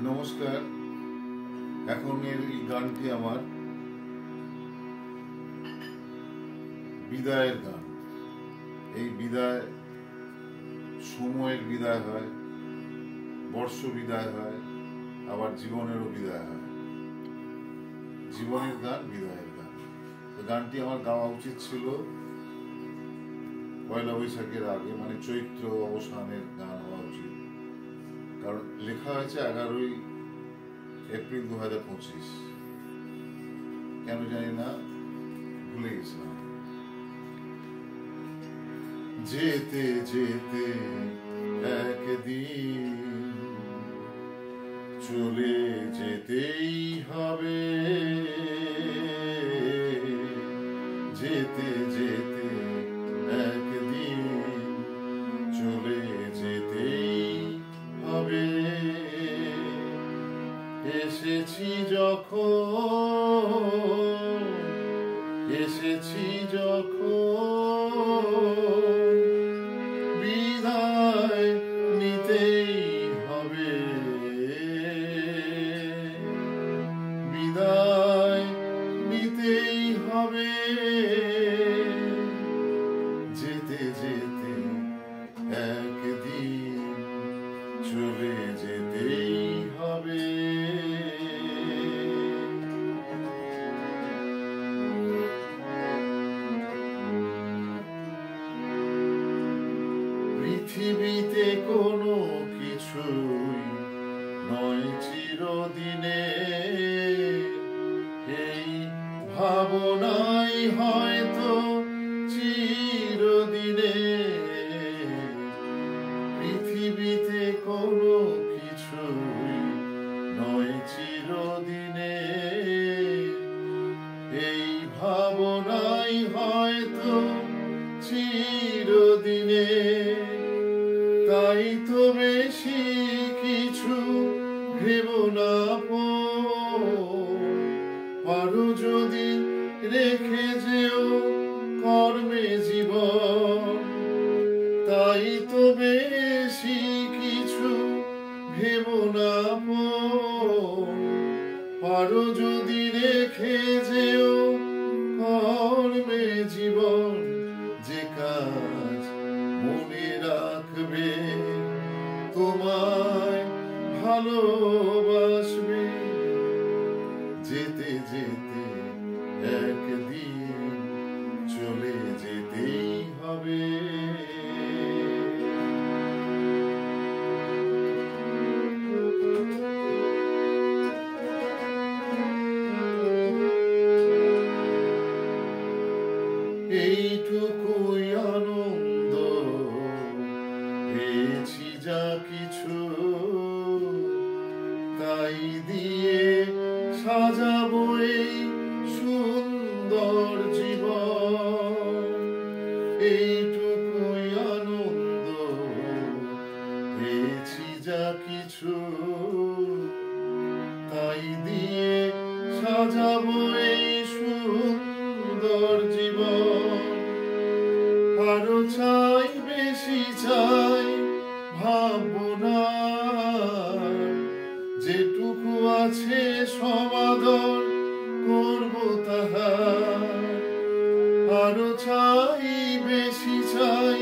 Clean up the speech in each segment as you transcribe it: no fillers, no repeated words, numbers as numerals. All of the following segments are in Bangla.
নমস্কার। এখনের এই গানটি আমার বিদায়ের গান। এই বিদায়, সময়ের বিদায় হয়, বর্ষ বিদায় হয়, আবার জীবনেরও বিদায় হয়। জীবনের গান, বিদায়ের গান। গানটি আমার গাওয়া উচিত ছিল পয়লা বৈশাখের আগে, মানে চৈত্র অবসানের গান হওয়া উচিত, কারণ লেখা হয়েছে 11ই এপ্রিল 2025। কেন জানি না, ভুলে গেছিলাম। যেতে যেতে একদিন চলে যেতেই হবে, যেতে যেতে একদিন চলে যেতেই হবে। এসেছি যখন, এসেছি যখন বিদায় নিতেই হবে, বিদায় নিতেই হবে। যেতে যেতে একদিন চলে যেতেই হবে। পৃথিবীতে কোনো কিছুই নয় চিরদিনে, এই ভাবনাই হয়তো চিরদিনে। পৃথিবীতে কোনো কিছুই নয় চিরদিনে, এই ভাবনাই হয়তো চিরদিনে। তাই তো বেশি কিছু ভেবো না, পারো যদি রেখে যেও কর্মে জীবন। তাই তো বেশি কিছু ভেবো না, পারো যদি রেখে যেও কর্মে জীবন। যে কাজ মনে রাখবে, তোমায় ভালোবাসবে, যেতে যেতে একদিন চলে যেতেই হবে। এইটুকুই আনন্দ পেয়েছি যা কিছু, তাই দিয়ে সাজাবো এই সুন্দর জীবন। এইটুকুই আনন্দ পেয়েছি যা কিছু, তাই দিয়ে সাজাবো এই সুন্দর জীবন। আরো চাই, বেশি চাই ভাববো না, যেটুকু আছে সমাদর করবো তাহার। আরো চাই, বেশি চাই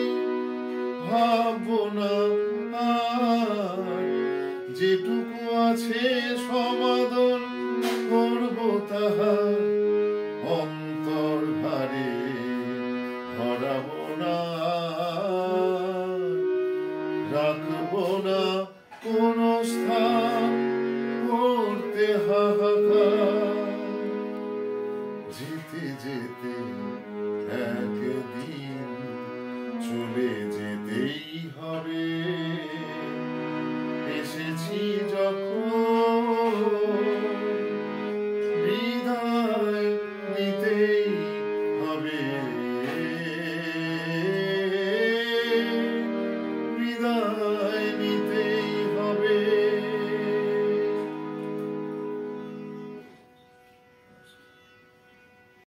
ভাববো না, যেটুকু আছে সমাদর করবো তাহার। অন্তর ভারে ভরাবো না, রাখবো না কোনো স্থান করতে হাহাকার। যেতে যেতে একদিন চলে যেতেই হবে। এসেছি যখন বিদায় নিতেই হবে।